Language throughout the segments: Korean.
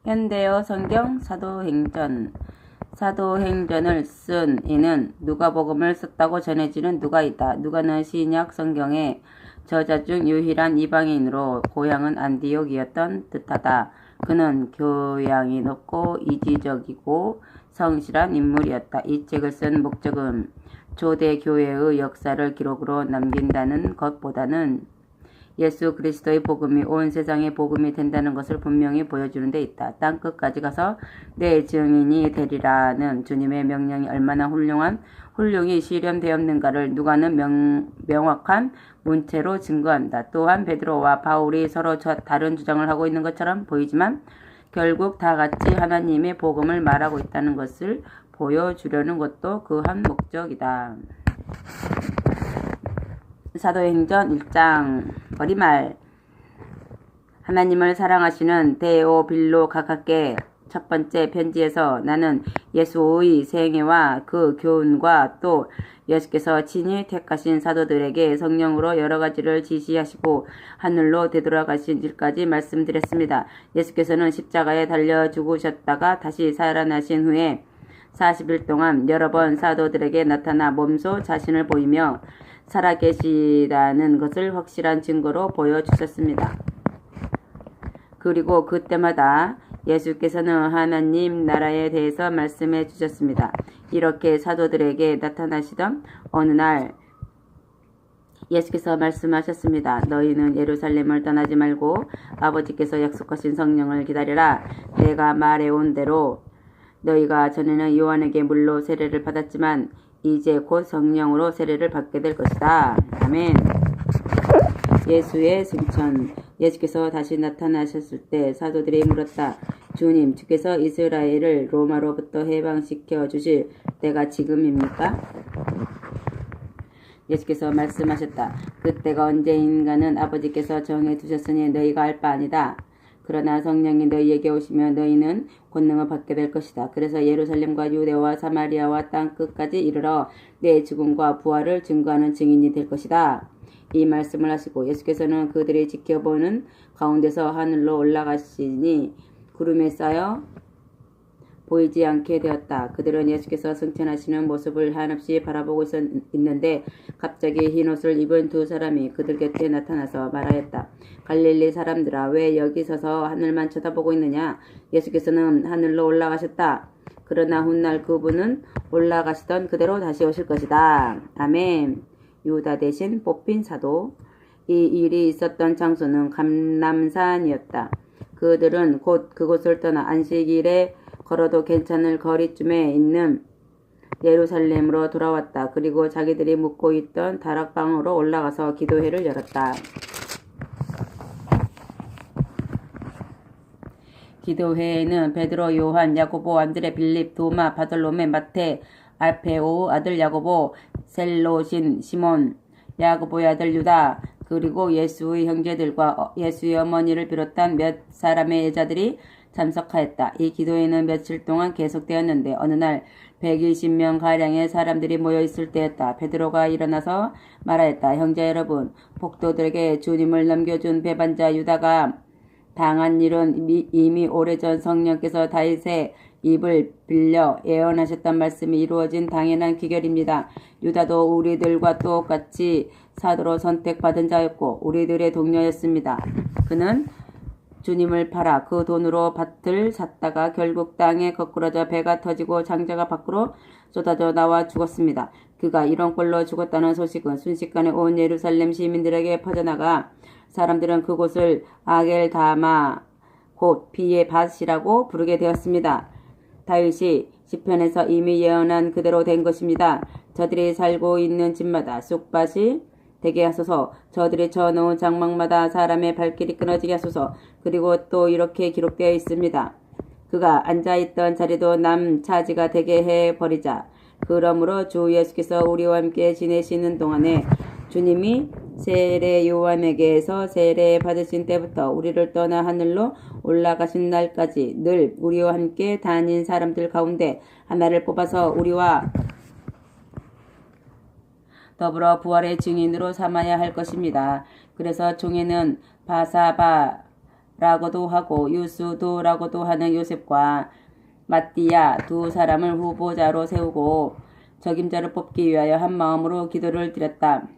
현대어 성경 사도행전을 쓴 이는 누가복음을 썼다고 전해지는 누가이다. 누가는 신약 성경의 저자 중 유일한 이방인으로 고향은 안디옥이었던 듯하다. 그는 교양이 높고 이지적이고 성실한 인물이었다. 이 책을 쓴 목적은 초대교회의 역사를 기록으로 남긴다는 것보다는 예수 그리스도의 복음이 온 세상의 복음이 된다는 것을 분명히 보여주는 데 있다. 땅끝까지 가서 내 증인이 되리라는 주님의 명령이 얼마나 훌륭히 실현되었는가를 누가는 명확한 문체로 증거한다. 또한 베드로와 바울이 서로 다른 주장을 하고 있는 것처럼 보이지만 결국 다 같이 하나님의 복음을 말하고 있다는 것을 보여주려는 것도 그 한 목적이다. 사도행전 1장 거리말. 하나님을 사랑하시는 데오빌로 각하께 첫 번째 편지에서 나는 예수의 생애와 그 교훈과 또 예수께서 친히 택하신 사도들에게 성령으로 여러 가지를 지시하시고 하늘로 되돌아가신 일까지 말씀드렸습니다. 예수께서는 십자가에 달려 죽으셨다가 다시 살아나신 후에 40일 동안 여러 번 사도들에게 나타나 몸소 자신을 보이며 살아계시다는 것을 확실한 증거로 보여주셨습니다. 그리고 그때마다 예수께서는 하나님 나라에 대해서 말씀해 주셨습니다. 이렇게 사도들에게 나타나시던 어느 날 예수께서 말씀하셨습니다. 너희는 예루살렘을 떠나지 말고 아버지께서 약속하신 성령을 기다려라. 내가 말해온 대로 너희가 전에는 요한에게 물로 세례를 받았지만 이제 곧 성령으로 세례를 받게 될 것이다. 아멘. 예수의 승천. 예수께서 다시 나타나셨을 때 사도들이 물었다. 주님, 주께서 이스라엘을 로마로부터 해방시켜 주실 때가 지금입니까? 예수께서 말씀하셨다. 그때가 언제인가는 아버지께서 정해 두셨으니 너희가 알 바 아니다. 그러나 성령이 너희에게 오시면 너희는 권능을 받게 될 것이다. 그래서 예루살렘과 유대와 사마리아와 땅끝까지 이르러 내 죽음과 부활을 증거하는 증인이 될 것이다. 이 말씀을 하시고 예수께서는 그들이 지켜보는 가운데서 하늘로 올라가시니 구름에 쌓여 보이지 않게 되었다. 그들은 예수께서 승천하시는 모습을 한없이 바라보고 있는데 갑자기 흰옷을 입은 두 사람이 그들 곁에 나타나서 말하였다. 갈릴리 사람들아, 왜 여기 서서 하늘만 쳐다보고 있느냐? 예수께서는 하늘로 올라가셨다. 그러나 훗날 그분은 올라가시던 그대로 다시 오실 것이다. 아멘. 유다 대신 뽑힌 사도. 이 일이 있었던 장소는 감람산이었다. 그들은 곧 그곳을 떠나 안식일에 걸어도 괜찮을 거리쯤에 있는 예루살렘으로 돌아왔다. 그리고 자기들이 묵고 있던 다락방으로 올라가서 기도회를 열었다. 기도회에는 베드로, 요한, 야고보, 안드레, 빌립, 도마, 바돌로메, 마테, 알페오 아들 야고보, 셀로신, 시몬, 야고보의 아들 유다, 그리고 예수의 형제들과 예수의 어머니를 비롯한 몇 사람의 여자들이 참석하였다. 이 기도회는 며칠 동안 계속되었는데 어느 날 120명 가량의 사람들이 모여 있을 때였다. 베드로가 일어나서 말하였다. 형제 여러분, 복도들에게 주님을 넘겨준 배반자 유다가 당한 일은 이미 오래전 성령께서 다윗의 입을 빌려 예언하셨던 말씀이 이루어진 당연한 기결입니다. 유다도 우리들과 똑같이 사도로 선택받은 자였고 우리들의 동료였습니다. 그는 주님을 팔아 그 돈으로 밭을 샀다가 결국 땅에 거꾸러져 배가 터지고 장자가 밖으로 쏟아져 나와 죽었습니다. 그가 이런 꼴로 죽었다는 소식은 순식간에 온 예루살렘 시민들에게 퍼져나가 사람들은 그곳을 아겔다마 곧 비의 밭이라고 부르게 되었습니다. 다윗이 시편에서 이미 예언한 그대로 된 것입니다. 저들이 살고 있는 집마다 쑥밭이 되게 하소서. 저들이 쳐놓은 장막마다 사람의 발길이 끊어지게 하소서. 그리고 또 이렇게 기록되어 있습니다. 그가 앉아있던 자리도 남 차지가 되게 해버리자. 그러므로 주 예수께서 우리와 함께 지내시는 동안에 주님이 세례 요한에게서 세례 받으신 때부터 우리를 떠나 하늘로 올라가신 날까지 늘 우리와 함께 다닌 사람들 가운데 하나를 뽑아서 우리와 더불어 부활의 증인으로 삼아야 할 것입니다. 그래서 종에는 바사바를 라고도 하고 유수도라고도 하는 요셉과 마띠야 두 사람을 후보자로 세우고 적임자를 뽑기 위하여 한 마음으로 기도를 드렸다.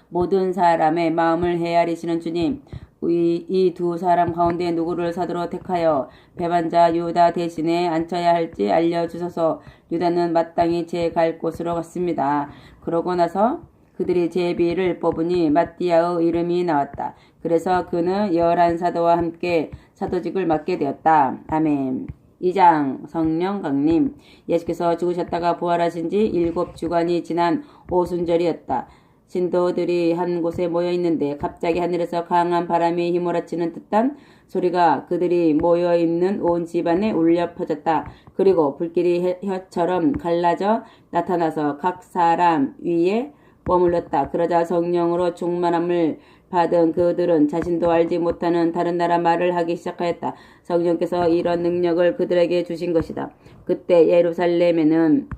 모든 사람의 마음을 헤아리시는 주님, 이 두 사람 가운데 누구를 사도로 택하여 배반자 유다 대신에 앉혀야 할지 알려주소서. 유다는 마땅히 제 갈 곳으로 갔습니다. 그러고 나서 그들이 제비를 뽑으니 마띠아의 이름이 나왔다. 그래서 그는 11사도와 함께 사도직을 맡게 되었다. 아멘. 2장 성령 강림. 예수께서 죽으셨다가 부활하신 지 7주간이 지난 오순절이었다. 신도들이 한 곳에 모여 있는데 갑자기 하늘에서 강한 바람이 휘몰아치는 듯한 소리가 그들이 모여 있는 온 집안에 울려 퍼졌다. 그리고 불길이 혀처럼 갈라져 나타나서 각 사람 위에 머물렀다. 그러자 성령으로 충만함을 받은 그들은 자신도 알지 못하는 다른 나라 말을 하기 시작하였다. 성령께서 이런 능력을 그들에게 주신 것이다. 그때 예루살렘에는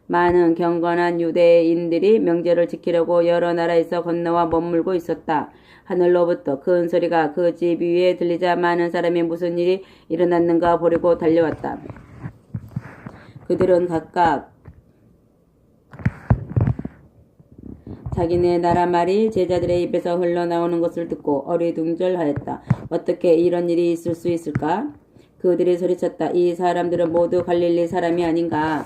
많은 경건한 유대인들이 명절을 지키려고 여러 나라에서 건너와 머물고 있었다. 하늘로부터 큰 소리가 그 집 위에 들리자 많은 사람이 무슨 일이 일어났는가 보려고 달려왔다. 그들은 각각 자기네 나라 말이 제자들의 입에서 흘러나오는 것을 듣고 어리둥절하였다. 어떻게 이런 일이 있을 수 있을까? 그들이 소리쳤다. 이 사람들은 모두 갈릴리 사람이 아닌가?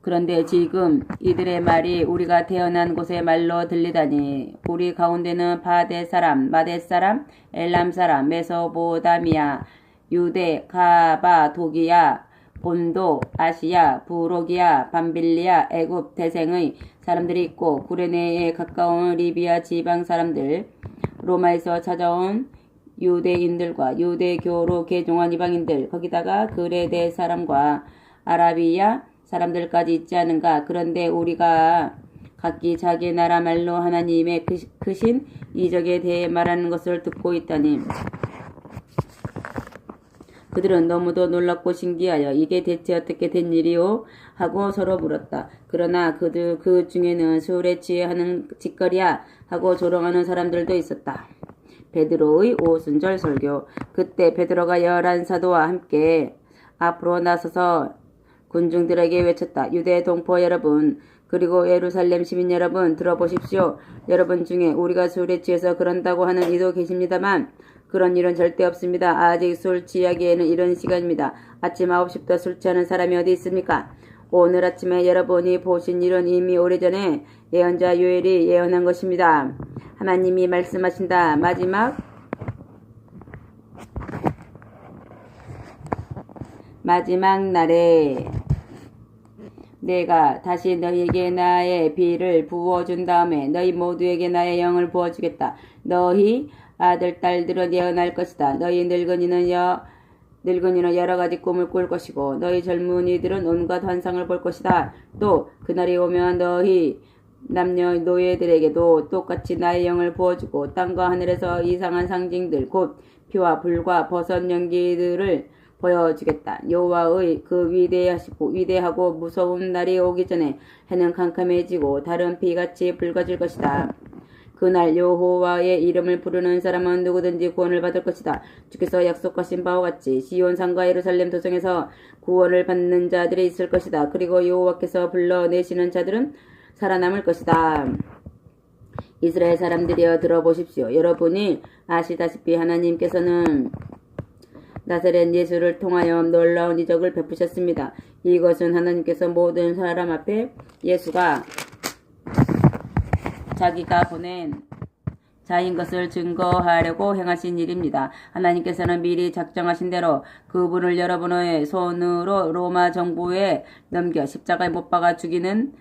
그런데 지금 이들의 말이 우리가 태어난 곳의 말로 들리다니. 우리 가운데는 바데 사람, 마데 사람, 엘람 사람, 메소보다미아, 유대, 가바도기아, 본도, 아시아, 부로기아, 밤빌리아, 애굽 대생의 사람들이 있고 구레네에 가까운 리비아 지방 사람들, 로마에서 찾아온 유대인들과 유대교로 개종한 이방인들, 거기다가 그레데 사람과 아라비아 사람들까지 있지 않은가. 그런데 우리가 각기 자기 나라 말로 하나님의 크신 이적에 대해 말하는 것을 듣고 있다니. 그들은 너무도 놀랍고 신기하여 이게 대체 어떻게 된 일이오? 하고 서로 물었다. 그러나 그 중에는 술에 취해 하는 짓거리야 하고 조롱하는 사람들도 있었다. 베드로의 오순절 설교. 그때 베드로가 11사도와 함께 앞으로 나서서 군중들에게 외쳤다. 유대 동포 여러분, 그리고 예루살렘 시민 여러분, 들어보십시오. 여러분 중에 우리가 술에 취해서 그런다고 하는 이도 계십니다만 그런 일은 절대 없습니다. 아직 술 취하기에는 이런 시간입니다. 아침 9시부터 술 취하는 사람이 어디 있습니까? 오늘 아침에 여러분이 보신 일은 이미 오래전에 예언자 요엘이 예언한 것입니다. 하나님이 말씀하신다. 마지막 날에 내가 다시 너희에게 나의 비를 부어준 다음에 너희 모두에게 나의 영을 부어주겠다. 너희 아들, 딸들은 예언할 것이다. 너희 늙은이는 여러 가지 꿈을 꿀 것이고 너희 젊은이들은 온갖 환상을 볼 것이다. 또 그날이 오면 너희 남녀 노예들에게도 똑같이 나의 영을 부어주고 땅과 하늘에서 이상한 상징들 곧 피와 불과 버섯 연기들을 보여주겠다. 여호와의 그 위대하고 무서운 날이 오기 전에 해는 캄캄해지고 달은 비같이 붉어질 것이다. 그날 여호와의 이름을 부르는 사람은 누구든지 구원을 받을 것이다. 주께서 약속하신 바와 같이 시온산과 예루살렘 도성에서 구원을 받는 자들이 있을 것이다. 그리고 여호와께서 불러내시는 자들은 살아남을 것이다. 이스라엘 사람들이여 들어보십시오. 여러분이 아시다시피 하나님께서는 나사렛 예수를 통하여 놀라운 이적을 베푸셨습니다. 이것은 하나님께서 모든 사람 앞에 예수가 자기가 보낸 자인 것을 증거하려고 행하신 일입니다. 하나님께서는 미리 작정하신 대로 그분을 여러분의 손으로 로마 정부에 넘겨 십자가에 못 박아 죽이는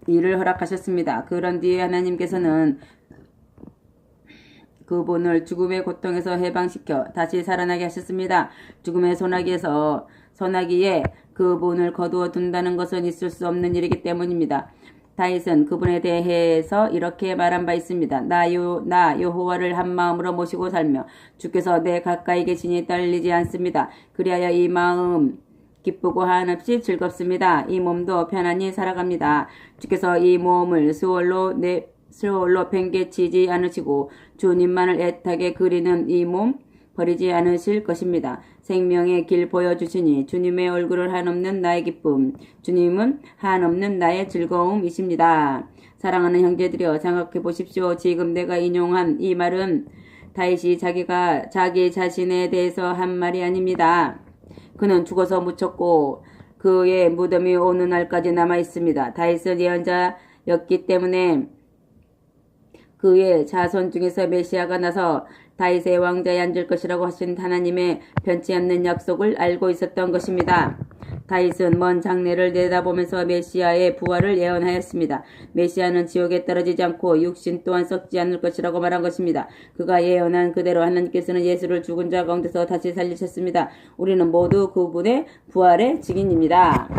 일을 허락하셨습니다. 그런 뒤에 하나님께서는 그분을 죽음의 고통에서 해방시켜 다시 살아나게 하셨습니다. 죽음의 소나기에 그분을 거두어 둔다는 것은 있을 수 없는 일이기 때문입니다. 다윗은 그분에 대해서 이렇게 말한 바 있습니다. 나 여호와를 한 마음으로 모시고 살며 주께서 내 가까이 계시니 떨리지 않습니다. 그리하여 이 마음 기쁘고 한없이 즐겁습니다. 이 몸도 편안히 살아갑니다. 주께서 이 몸을 수월로 세월로 팽개치지 않으시고 주님만을 애타게 그리는 이 몸 버리지 않으실 것입니다. 생명의 길 보여주시니 주님의 얼굴은 한없는 나의 기쁨, 주님은 한없는 나의 즐거움이십니다. 사랑하는 형제들이여 생각해 보십시오. 지금 내가 인용한 이 말은 다윗이 자기 자신에 대해서 한 말이 아닙니다. 그는 죽어서 묻혔고 그의 무덤이 오는 날까지 남아 있습니다. 다윗은 예언자였기 때문에 그의 자손 중에서 메시아가 나서 다윗의 왕자에 앉을 것이라고 하신 하나님의 변치 않는 약속을 알고 있었던 것입니다. 다윗은 먼 장래를 내다보면서 메시아의 부활을 예언하였습니다. 메시아는 지옥에 떨어지지 않고 육신 또한 썩지 않을 것이라고 말한 것입니다. 그가 예언한 그대로 하나님께서는 예수를 죽은 자 가운데서 다시 살리셨습니다. 우리는 모두 그분의 부활의 증인입니다.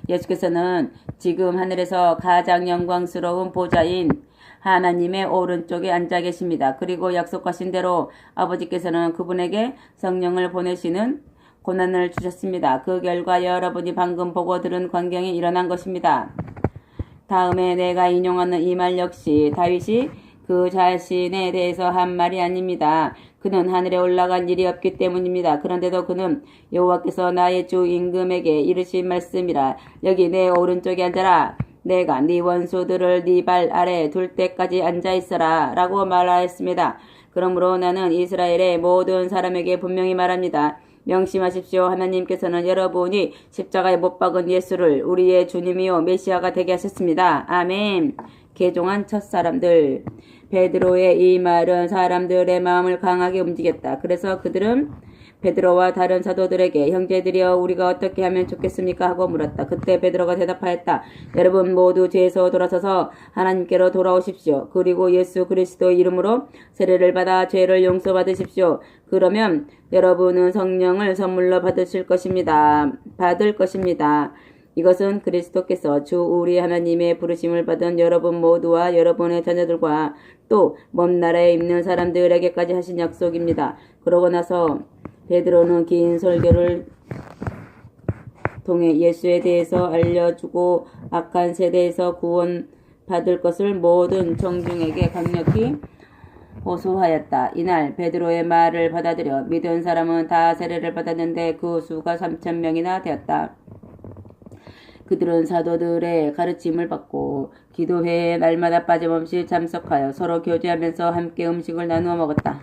예수께서는 지금 하늘에서 가장 영광스러운 보좌인 하나님의 오른쪽에 앉아 계십니다. 그리고 약속하신 대로 아버지께서는 그분에게 성령을 보내시는 고난을 주셨습니다. 그 결과 여러분이 방금 보고 들은 광경이 일어난 것입니다. 다음에 내가 인용하는 이 말 역시 다윗이 그 자신에 대해서 한 말이 아닙니다. 그는 하늘에 올라간 일이 없기 때문입니다. 그런데도 그는 여호와께서 나의 주 임금에게 이르신 말씀이라. 여기 내 오른쪽에 앉아라. 내가 네 원수들을 네 발 아래 둘 때까지 앉아있어라 라고 말하였습니다. 그러므로 나는 이스라엘의 모든 사람에게 분명히 말합니다. 명심하십시오. 하나님께서는 여러분이 십자가에 못 박은 예수를 우리의 주님이요 메시아가 되게 하셨습니다. 아멘. 개종한 첫사람들. 베드로의 이 말은 사람들의 마음을 강하게 움직였다. 그래서 그들은 베드로와 다른 사도들에게 형제들이여 우리가 어떻게 하면 좋겠습니까? 하고 물었다. 그때 베드로가 대답하였다. 여러분 모두 죄에서 돌아서서 하나님께로 돌아오십시오. 그리고 예수 그리스도 이름으로 세례를 받아 죄를 용서받으십시오. 그러면 여러분은 성령을 선물로 받을 것입니다. 이것은 그리스도께서 주 우리 하나님의 부르심을 받은 여러분 모두와 여러분의 자녀들과 또 먼 나라에 있는 사람들에게까지 하신 약속입니다. 그러고 나서 베드로는 긴 설교를 통해 예수에 대해서 알려주고 악한 세대에서 구원받을 것을 모든 청중에게 강력히 호소하였다. 이날 베드로의 말을 받아들여 믿은 사람은 다 세례를 받았는데 그 수가 3,000명이나 되었다. 그들은 사도들의 가르침을 받고 기도회에 날마다 빠짐없이 참석하여 서로 교제하면서 함께 음식을 나누어 먹었다.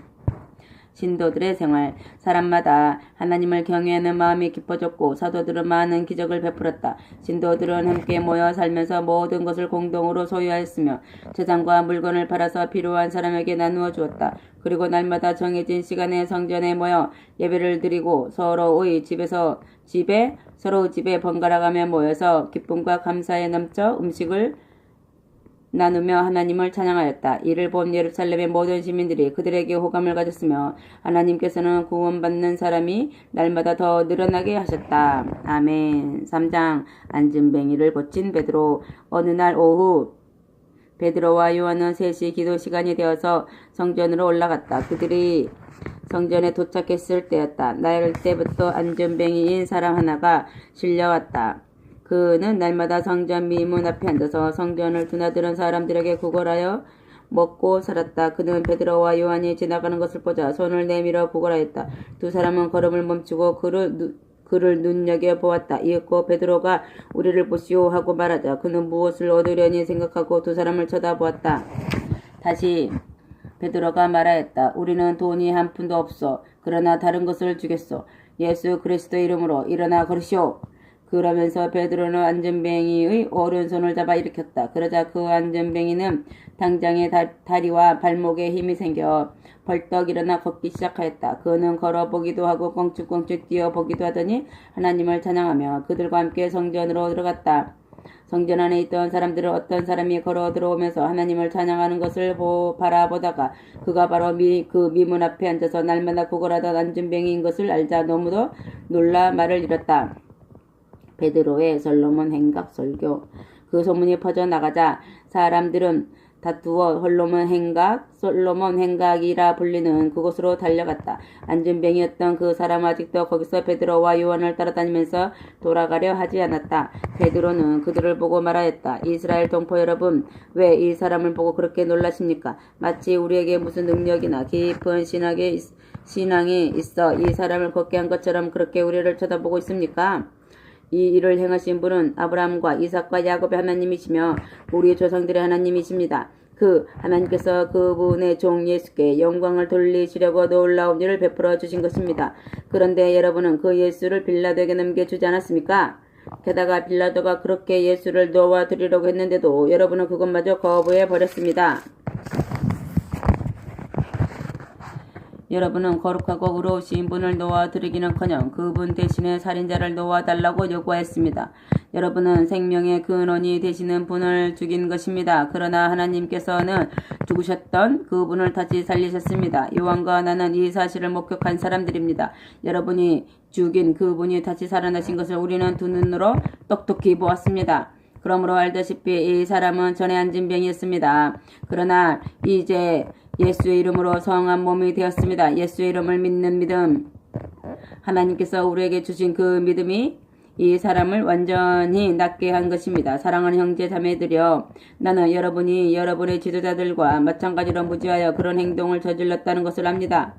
신도들의 생활. 사람마다 하나님을 경외하는 마음이 깊어졌고 사도들은 많은 기적을 베풀었다. 신도들은 함께 모여 살면서 모든 것을 공동으로 소유하였으며 재산과 물건을 팔아서 필요한 사람에게 나누어 주었다. 그리고 날마다 정해진 시간에 성전에 모여 예배를 드리고 서로의 집에 번갈아가며 모여서 기쁨과 감사에 넘쳐 음식을 나누며 하나님을 찬양하였다. 이를 본 예루살렘의 모든 시민들이 그들에게 호감을 가졌으며 하나님께서는 구원받는 사람이 날마다 더 늘어나게 하셨다. 아멘. 3장. 안진뱅이를 고친 베드로. 어느 날 오후 베드로와 요한은 셋이 기도 시간이 되어서 성전으로 올라갔다. 그들이 성전에 도착했을 때였다. 날 때부터 안전뱅이인 사람 하나가 실려왔다. 그는 날마다 성전 미문 앞에 앉아서 성전을 드나드는 사람들에게 구걸하여 먹고 살았다. 그는 베드로와 요한이 지나가는 것을 보자 손을 내밀어 구걸하였다. 두 사람은 걸음을 멈추고 그를 눈여겨보았다. 이윽고 베드로가 우리를 보시오 하고 말하자 그는 무엇을 얻으려니 생각하고 두 사람을 쳐다보았다. 다시 베드로가 말하였다. 우리는 돈이 한 푼도 없어. 그러나 다른 것을 주겠소. 예수 그리스도 이름으로 일어나 걸으시오. 그러면서 베드로는 안전뱅이의 오른손을 잡아 일으켰다. 그러자 그 안전뱅이는 당장에 다리와 발목에 힘이 생겨 벌떡 일어나 걷기 시작하였다. 그는 걸어보기도 하고 껑충껑충 뛰어보기도 하더니 하나님을 찬양하며 그들과 함께 성전으로 들어갔다. 성전 안에 있던 사람들은 어떤 사람이 걸어 들어오면서 하나님을 찬양하는 것을 바라보다가 그가 바로 그 미문 앞에 앉아서 날마다 구걸하던 안전뱅이인 것을 알자 너무도 놀라 말을 잃었다. 베드로의 솔로몬 행각 설교. 그 소문이 퍼져나가자 사람들은 다투어 솔로몬 행각이라 불리는 그곳으로 달려갔다. 안진뱅이였던 그 사람은 아직도 거기서 베드로와 요한을 따라다니면서 돌아가려 하지 않았다. 베드로는 그들을 보고 말하였다. 이스라엘 동포 여러분, 왜 이 사람을 보고 그렇게 놀라십니까? 마치 우리에게 무슨 능력이나 깊은 신앙이 있어 이 사람을 걷게 한 것처럼 그렇게 우리를 쳐다보고 있습니까? 이 일을 행하신 분은 아브라함과 이삭과 야곱의 하나님이시며 우리 조상들의 하나님이십니다. 그 하나님께서 그분의 종 예수께 영광을 돌리시려고 놀라운 일을 베풀어 주신 것입니다. 그런데 여러분은 그 예수를 빌라도에게 넘겨주지 않았습니까? 게다가 빌라도가 그렇게 예수를 놓아드리려고 했는데도 여러분은 그것마저 거부해 버렸습니다. 여러분은 거룩하고 의로우신 분을 놓아드리기는커녕 그분 대신에 살인자를 놓아달라고 요구했습니다. 여러분은 생명의 근원이 되시는 분을 죽인 것입니다. 그러나 하나님께서는 죽으셨던 그분을 다시 살리셨습니다. 요한과 나는 이 사실을 목격한 사람들입니다. 여러분이 죽인 그분이 다시 살아나신 것을 우리는 두 눈으로 똑똑히 보았습니다. 그러므로 알다시피 이 사람은 전에 안진병이었습니다. 그러나 이제 예수의 이름으로 성한 몸이 되었습니다. 예수의 이름을 믿는 믿음. 하나님께서 우리에게 주신 그 믿음이 이 사람을 완전히 낫게 한 것입니다. 사랑하는 형제 자매들이여, 나는 여러분이 여러분의 지도자들과 마찬가지로 무지하여 그런 행동을 저질렀다는 것을 압니다.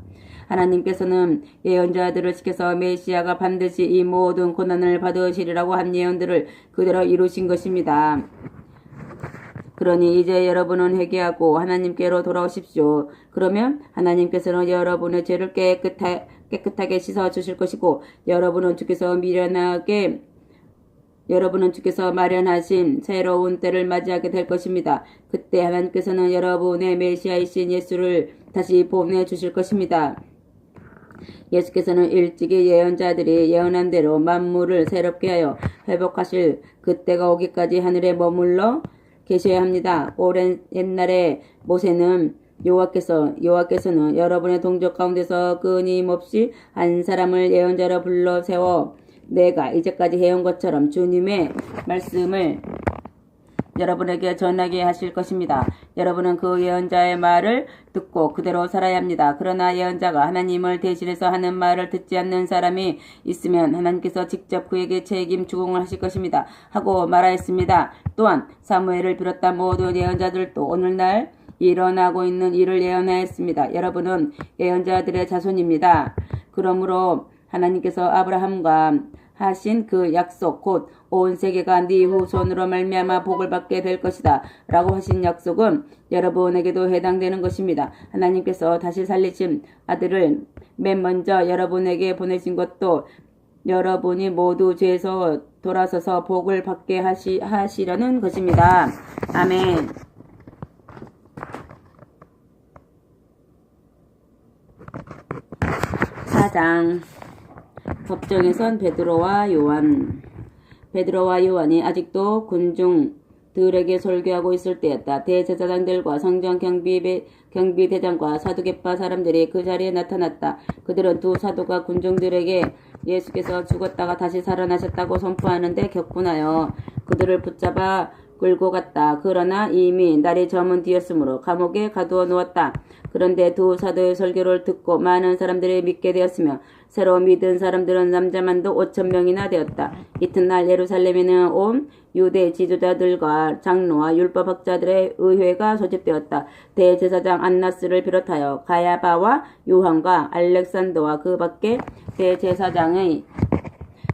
하나님께서는 예언자들을 시켜서 메시아가 반드시 이 모든 고난을 받으시리라고 한 예언들을 그대로 이루신 것입니다. 그러니 이제 여러분은 회개하고 하나님께로 돌아오십시오. 그러면 하나님께서는 여러분의 죄를 깨끗하게 씻어 주실 것이고 여러분은 주께서 마련하신 새로운 때를 맞이하게 될 것입니다. 그때 하나님께서는 여러분의 메시아이신 예수를 다시 보내주실 것입니다. 예수께서는 일찍이 예언자들이 예언한 대로 만물을 새롭게 하여 회복하실 그때가 오기까지 하늘에 머물러 계셔야 합니다. 오랜 옛날에 모세는 여호와께서는 여러분의 동족 가운데서 끊임없이 한 사람을 예언자로 불러 세워 내가 이제까지 해온 것처럼 주님의 말씀을 여러분에게 전하게 하실 것입니다. 여러분은 그 예언자의 말을 듣고 그대로 살아야 합니다. 그러나 예언자가 하나님을 대신해서 하는 말을 듣지 않는 사람이 있으면 하나님께서 직접 그에게 책임 주공을 하실 것입니다. 하고 말하였습니다. 또한 사무엘을 비롯한 모든 예언자들도 오늘날 일어나고 있는 일을 예언하였습니다. 여러분은 예언자들의 자손입니다. 그러므로 하나님께서 아브라함과 하신 그 약속 곧 온 세계가 네 후손으로 말미암아 복을 받게 될 것이다 라고 하신 약속은 여러분에게도 해당되는 것입니다. 하나님께서 다시 살리신 아들을 맨 먼저 여러분에게 보내신 것도 여러분이 모두 죄에서 돌아서서 복을 받게 하시려는 것입니다. 아멘. 사장 법정에선 베드로와 요한이 아직도 군중들에게 설교하고 있을 때였다. 대제사장들과 성전 경비대장과 사두개파 사람들이 그 자리에 나타났다. 그들은 두 사도가 군중들에게 예수께서 죽었다가 다시 살아나셨다고 선포하는데 격분하여 그들을 붙잡아 끌고 갔다. 그러나 이미 날이 저문 뒤였으므로 감옥에 가두어 놓았다. 그런데 두 사도의 설교를 듣고 많은 사람들이 믿게 되었으며 새로 믿은 사람들은 남자만도 5,000명이나 되었다. 이튿날 예루살렘에는 온 유대 지도자들과 장로와 율법학자들의 의회가 소집되었다. 대제사장 안나스를 비롯하여 가야바와 요한과 알렉산더와 그 밖에 대제사장의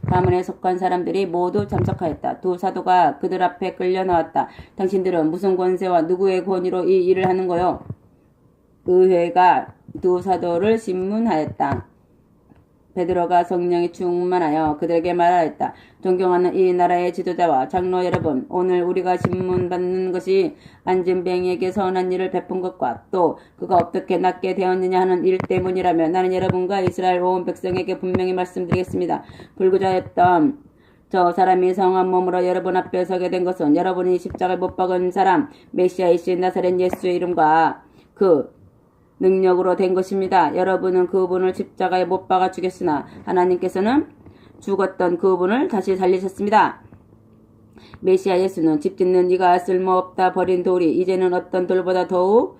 가문에 속한 사람들이 모두 참석하였다. 두 사도가 그들 앞에 끌려 나왔다. 당신들은 무슨 권세와 누구의 권위로 이 일을 하는 거요? 의회가 두 사도를 신문하였다. 베드로가 성령이 충만하여 그들에게 말하였다. 존경하는 이 나라의 지도자와 장로 여러분, 오늘 우리가 신문받는 것이 안진뱅이에게 선한 일을 베푼 것과 또 그가 어떻게 낫게 되었느냐 하는 일 때문이라면 나는 여러분과 이스라엘 온 백성에게 분명히 말씀드리겠습니다. 불구자였던 저 사람이 성한 몸으로 여러분 앞에 서게 된 것은 여러분이 십자가에 못 박은 사람 메시아이신 나사렛 예수의 이름과 그 능력으로 된 것입니다. 여러분은 그분을 십자가에 못 박아 죽였으나 하나님께서는 죽었던 그분을 다시 살리셨습니다. 메시아 예수는 집 짓는 이가 쓸모없다 버린 돌이 이제는 어떤 돌보다도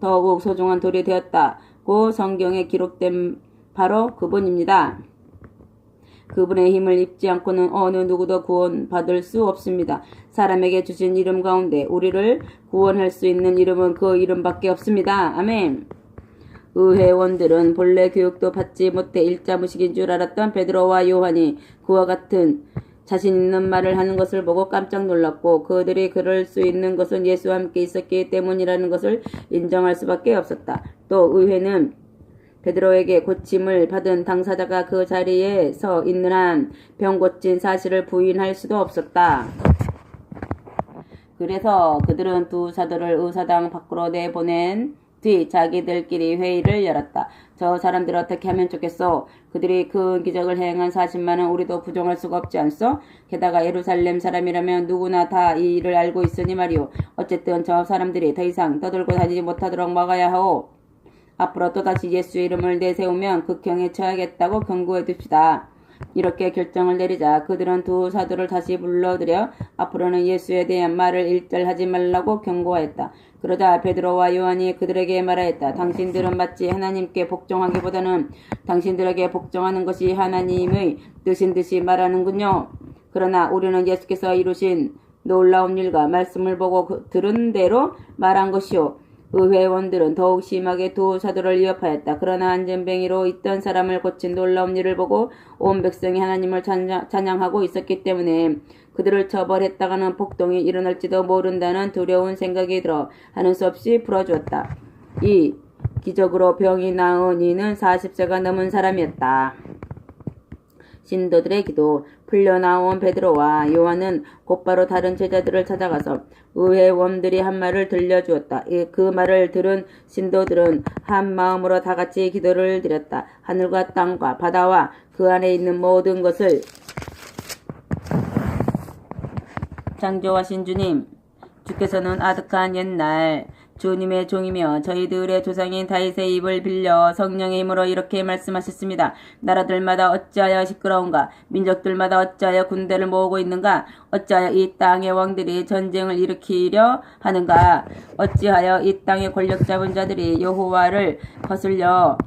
더욱 소중한 돌이 되었다고 성경에 기록된 바로 그분입니다. 그분의 힘을 입지 않고는 어느 누구도 구원받을 수 없습니다. 사람에게 주신 이름 가운데 우리를 구원할 수 있는 이름은 그 이름밖에 없습니다. 아멘. 의회원들은 본래 교육도 받지 못해 일자무식인 줄 알았던 베드로와 요한이 그와 같은 자신 있는 말을 하는 것을 보고 깜짝 놀랐고 그들이 그럴 수 있는 것은 예수와 함께 있었기 때문이라는 것을 인정할 수밖에 없었다. 또 의회는 베드로에게 고침을 받은 당사자가 그 자리에 서 있는 한 병 고친 사실을 부인할 수도 없었다. 그래서 그들은 두 사도를 의사당 밖으로 내보낸 뒤 자기들끼리 회의를 열었다. 저 사람들 어떻게 하면 좋겠소? 그들이 큰 기적을 행한 40만은 우리도 부정할 수가 없지 않소? 게다가 예루살렘 사람이라면 누구나 다 이 일을 알고 있으니 말이오. 어쨌든 저 사람들이 더 이상 떠들고 다니지 못하도록 막아야 하오. 앞으로 또다시 예수의 이름을 내세우면 극형에 처하겠다고 경고해 둡시다. 이렇게 결정을 내리자 그들은 두 사도를 다시 불러들여 앞으로는 예수에 대한 말을 일절하지 말라고 경고하였다. 그러자 베드로와 요한이 그들에게 말하였다. 당신들은 마치 하나님께 복종하기보다는 당신들에게 복종하는 것이 하나님의 뜻인 듯이 말하는군요. 그러나 우리는 예수께서 이루신 놀라운 일과 말씀을 보고 들은 대로 말한 것이요. 의회원들은 더욱 심하게 두 사도를 위협하였다. 그러나 안전뱅이로 있던 사람을 고친 놀라운 일을 보고 온 백성이 하나님을 찬양하고 있었기 때문에 그들을 처벌했다가는 폭동이 일어날지도 모른다는 두려운 생각이 들어 하는 수 없이 풀어주었다. 이 기적으로 병이 나은 이는 40세가 넘은 사람이었다. 신도들의 기도. 풀려나온 베드로와 요한은 곧바로 다른 제자들을 찾아가서 의회원들이 한 말을 들려주었다. 그 말을 들은 신도들은 한 마음으로 다같이 기도를 드렸다. 하늘과 땅과 바다와 그 안에 있는 모든 것을 창조하신 주님, 주께서는 아득한 옛날 주님의 종이며 저희들의 조상인 다윗의 입을 빌려 성령의 힘으로 이렇게 말씀하셨습니다. 나라들마다 어찌하여 시끄러운가? 민족들마다 어찌하여 군대를 모으고 있는가? 어찌하여 이 땅의 왕들이 전쟁을 일으키려 하는가? 어찌하여 이 땅의 권력 잡은 자들이 여호와를 거슬려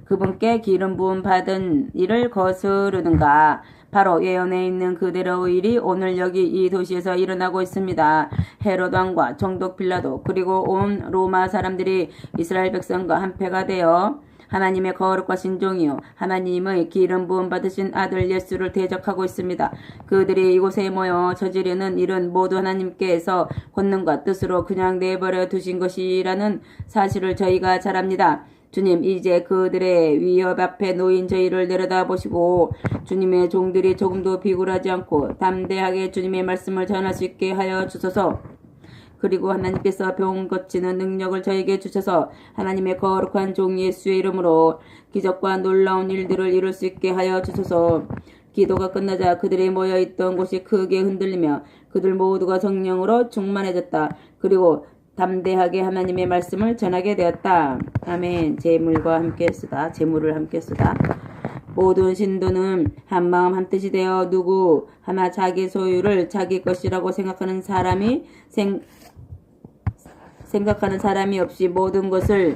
그분께 기름 부음 받은 일을 거스르는가? 바로 예언에 있는 그대로의 일이 오늘 여기 이 도시에서 일어나고 있습니다. 헤롯 왕과 총독 빌라도 그리고 온 로마 사람들이 이스라엘 백성과 한패가 되어 하나님의 거룩과 신종이요 하나님의 기름 부음 받으신 아들 예수를 대적하고 있습니다. 그들이 이곳에 모여 저지르는 일은 모두 하나님께서 권능과 뜻으로 그냥 내버려 두신 것이라는 사실을 저희가 잘 압니다. 주님, 이제 그들의 위협 앞에 놓인 저희를 내려다보시고 주님의 종들이 조금도 비굴하지 않고 담대하게 주님의 말씀을 전할 수 있게 하여 주소서. 그리고 하나님께서 병 고치는 능력을 저에게 주셔서 하나님의 거룩한 종 예수의 이름으로 기적과 놀라운 일들을 이룰 수 있게 하여 주소서. 기도가 끝나자 그들이 모여있던 곳이 크게 흔들리며 그들 모두가 성령으로 충만해졌다. 그리고 담대하게 하나님의 말씀을 전하게 되었다. 아멘. 재물과 함께 쓰다. 재물을 함께 쓰다. 모든 신도는 한마음 한뜻이 되어 누구 하나 자기 소유를 자기 것이라고 생각하는 사람이 없이 모든 것을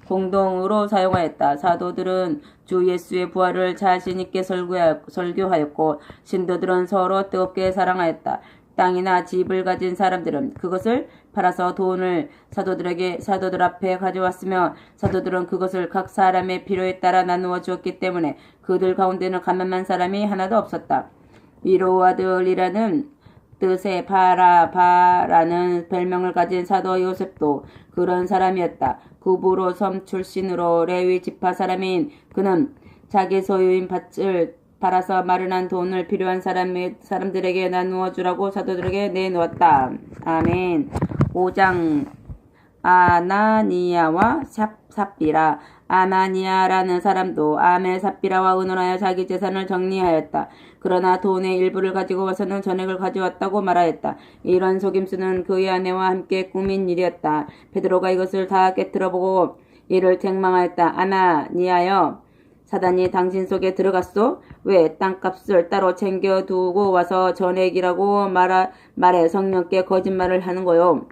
공동으로 사용하였다. 사도들은 주 예수의 부활을 자신 있게 설교하였고 신도들은 서로 뜨겁게 사랑하였다. 땅이나 집을 가진 사람들은 그것을 팔아서 돈을 사도들 앞에 가져왔으며 사도들은 그것을 각 사람의 필요에 따라 나누어 주었기 때문에 그들 가운데는 가난한 사람이 하나도 없었다. 위로 아들이라는 뜻의 바라바라는 별명을 가진 사도 요셉도 그런 사람이었다. 구브로 섬 출신으로 레위 지파 사람인 그는 자기 소유인 밭을 팔아서 마련한 돈을 필요한 사람들에게 나누어 주라고 사도들에게 내놓았다. 아멘. 5장 아나니아와 삽비라. 아나니아라는 사람도 아메 삽비라와 의논하여 자기 재산을 정리하였다. 그러나 돈의 일부를 가지고 와서는 전액을 가져왔다고 말하였다. 이런 속임수는 그의 아내와 함께 꾸민 일이었다. 베드로가 이것을 다 깨트려보고 이를 책망하였다. 아나니아여, 사단이 당신 속에 들어갔소? 왜 땅값을 따로 챙겨두고 와서 전액이라고 말해 성령께 거짓말을 하는 거요?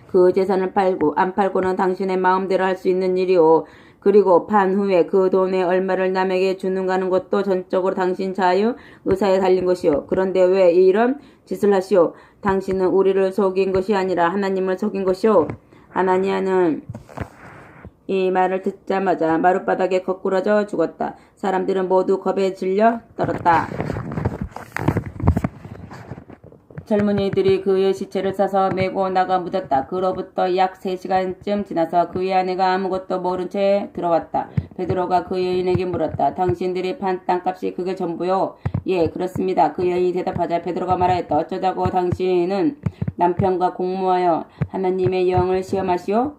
그 재산을 팔고 안 팔고는 당신의 마음대로 할 수 있는 일이오. 그리고 판 후에 그 돈의 얼마를 남에게 주는가는 것도 전적으로 당신 자유 의사에 달린 것이오. 그런데 왜 이런 짓을 하시오? 당신은 우리를 속인 것이 아니라 하나님을 속인 것이오. 하나니아는 이 말을 듣자마자 마룻바닥에 거꾸러져 죽었다. 사람들은 모두 겁에 질려 떨었다. 젊은이들이 그의 시체를 싸서 메고 나가 묻었다. 그로부터 약 3시간쯤 지나서 그의 아내가 아무것도 모른 채 들어왔다. 베드로가 그 여인에게 물었다. 당신들이 판 땅값이 그게 전부요? 예, 그렇습니다. 그 여인이 대답하자 베드로가 말하였다. 어쩌자고 당신은 남편과 공모하여 하나님의 영을 시험하시오?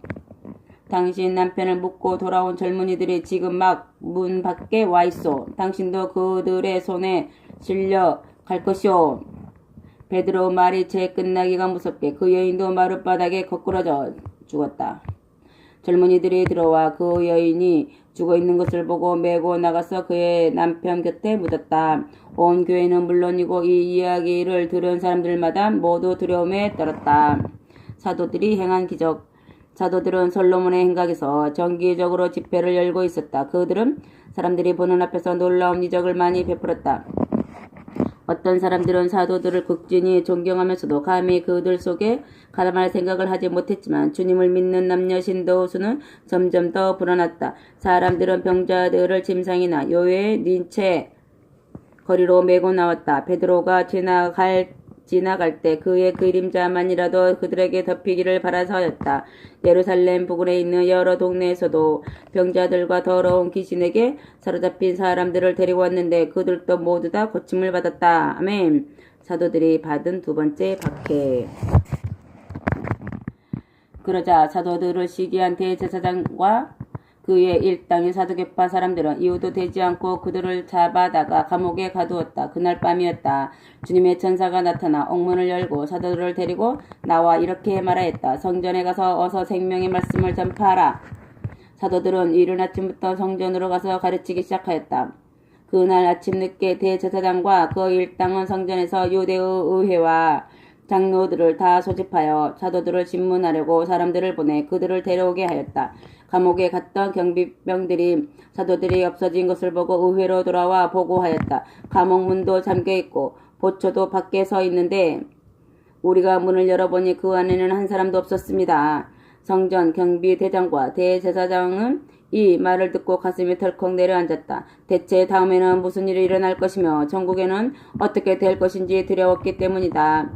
당신 남편을 묻고 돌아온 젊은이들이 지금 막 문 밖에 와 있소. 당신도 그들의 손에 실려 갈 것이오. 베드로 말이 채 끝나기가 무섭게 그 여인도 마룻바닥에 거꾸러져 죽었다. 젊은이들이 들어와 그 여인이 죽어있는 것을 보고 메고 나가서 그의 남편 곁에 묻었다. 온 교회는 물론이고 이 이야기를 들은 사람들마다 모두 두려움에 떨었다. 사도들이 행한 기적. 사도들은 솔로몬의 행각에서 정기적으로 집회를 열고 있었다. 그들은 사람들이 보는 앞에서 놀라운 이적을 많이 베풀었다. 어떤 사람들은 사도들을 극진히 존경하면서도 감히 그들 속에 가담할 생각을 하지 못했지만 주님을 믿는 남녀 신도 수는 점점 더 불어났다. 사람들은 병자들을 침상이나 요외에 닌채 거리로 메고 나왔다. 베드로가 지나갈 때 그의 그림자만이라도 그들에게 덮이기를 바라서였다. 예루살렘 부근에 있는 여러 동네에서도 병자들과 더러운 귀신에게 사로잡힌 사람들을 데리고 왔는데 그들도 모두 다 고침을 받았다. 아멘. 사도들이 받은 두 번째 박해. 그러자 사도들을 시기한 대제사장과 그의 일당의 사두개파 사람들은 이유도 되지 않고 그들을 잡아다가 감옥에 가두었다. 그날 밤이었다. 주님의 천사가 나타나 옥문을 열고 사도들을 데리고 나와 이렇게 말하였다. 성전에 가서 어서 생명의 말씀을 전파하라. 사도들은 이른 아침부터 성전으로 가서 가르치기 시작하였다. 그날 아침 늦게 대제사장과 그 일당은 성전에서 유대의 의회와 장로들을 다 소집하여 사도들을 신문하려고 사람들을 보내 그들을 데려오게 하였다. 감옥에 갔던 경비병들이 사도들이 없어진 것을 보고 의회로 돌아와 보고하였다. 감옥 문도 잠겨있고 보초도 밖에 서 있는데 우리가 문을 열어보니 그 안에는 한 사람도 없었습니다. 성전 경비대장과 대제사장은 이 말을 듣고 가슴이 덜컥 내려앉았다. 대체 다음에는 무슨 일이 일어날 것이며 전국에는 어떻게 될 것인지 두려웠기 때문이다.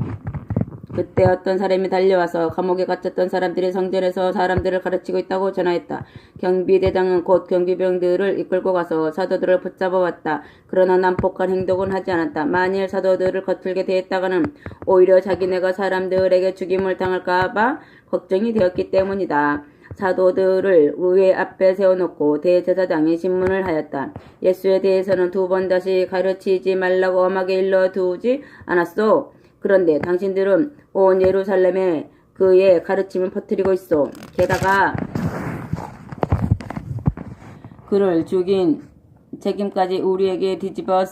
그때 어떤 사람이 달려와서 감옥에 갇혔던 사람들이 성전에서 사람들을 가르치고 있다고 전하였다. 경비대장은 곧 경비병들을 이끌고 가서 사도들을 붙잡아 왔다. 그러나 난폭한 행동은 하지 않았다. 만일 사도들을 거칠게 대했다가는 오히려 자기네가 사람들에게 죽임을 당할까봐 걱정이 되었기 때문이다. 사도들을 의회 앞에 세워놓고 대제사장이 신문을 하였다. 예수에 대해서는 두 번 다시 가르치지 말라고 엄하게 일러두지 않았소? 그런데 당신들은 온 예루살렘에 그의 가르침을 퍼뜨리고 있어. 게다가 그를 죽인 책임까지 우리에게 뒤집어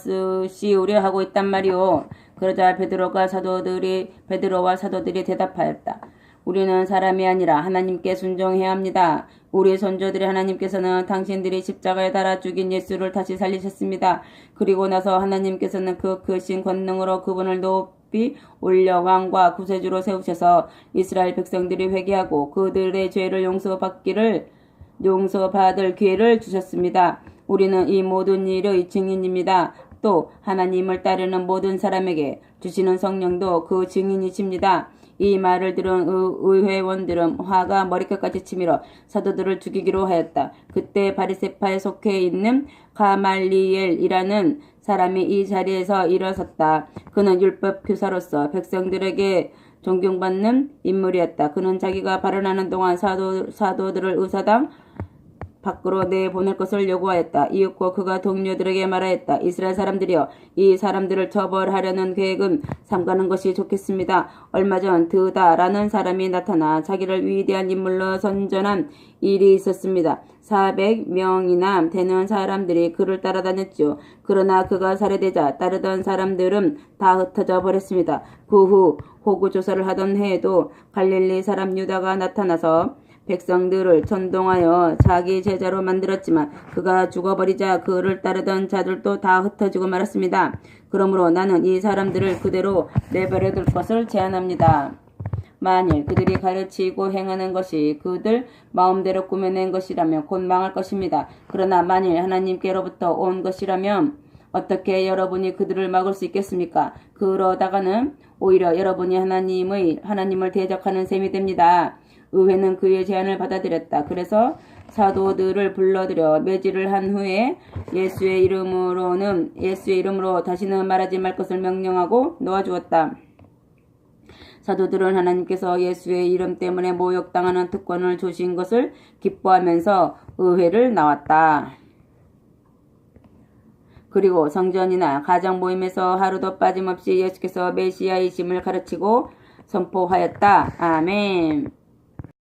씌우려 하고 있단 말이오. 그러자 베드로와 사도들이 대답하였다. 우리는 사람이 아니라 하나님께 순종해야 합니다. 우리 선조들의 하나님께서는 당신들이 십자가에 달아 죽인 예수를 다시 살리셨습니다. 그리고 나서 하나님께서는 그 크신 권능으로 그분을 높이 올려 왕과 구세주로 세우셔서 이스라엘 백성들이 회개하고 그들의 죄를 용서받을 기회를 주셨습니다. 우리는 이 모든 일의 증인입니다. 또 하나님을 따르는 모든 사람에게 주시는 성령도 그 증인이십니다. 이 말을 들은 의회원들은 화가 머리끝까지 치밀어 사도들을 죽이기로 하였다. 그때 바리새파에 속해 있는 가말리엘이라는 사람이 이 자리에서 일어섰다. 그는 율법 교사로서 백성들에게 존경받는 인물이었다. 그는 자기가 발언하는 동안 사도들을 의사당 밖으로 내보낼 것을 요구하였다. 이윽고 그가 동료들에게 말하였다. 이스라엘 사람들이여, 이 사람들을 처벌하려는 계획은 삼가는 것이 좋겠습니다. 얼마 전 드다라는 사람이 나타나 자기를 위대한 인물로 선전한 일이 있었습니다. 400명이나 되는 사람들이 그를 따라다녔죠. 그러나 그가 살해되자 따르던 사람들은 다 흩어져 버렸습니다. 그 후 호구조사를 하던 해에도 갈릴리 사람 유다가 나타나서 백성들을 천동하여 자기 제자로 만들었지만 그가 죽어버리자 그를 따르던 자들도 다 흩어지고 말았습니다. 그러므로 나는 이 사람들을 그대로 내버려둘 것을 제안합니다. 만일 그들이 가르치고 행하는 것이 그들 마음대로 꾸며낸 것이라면 곧 망할 것입니다. 그러나 만일 하나님께로부터 온 것이라면 어떻게 여러분이 그들을 막을 수 있겠습니까? 그러다가는 오히려 여러분이 하나님을 대적하는 셈이 됩니다. 의회는 그의 제안을 받아들였다. 그래서 사도들을 불러들여 매질을 한 후에 예수의 이름으로 다시는 말하지 말 것을 명령하고 놓아주었다. 사도들은 하나님께서 예수의 이름 때문에 모욕당하는 특권을 주신 것을 기뻐하면서 의회를 나왔다. 그리고 성전이나 가정 모임에서 하루도 빠짐없이 예수께서 메시아이심을 가르치고 선포하였다. 아멘.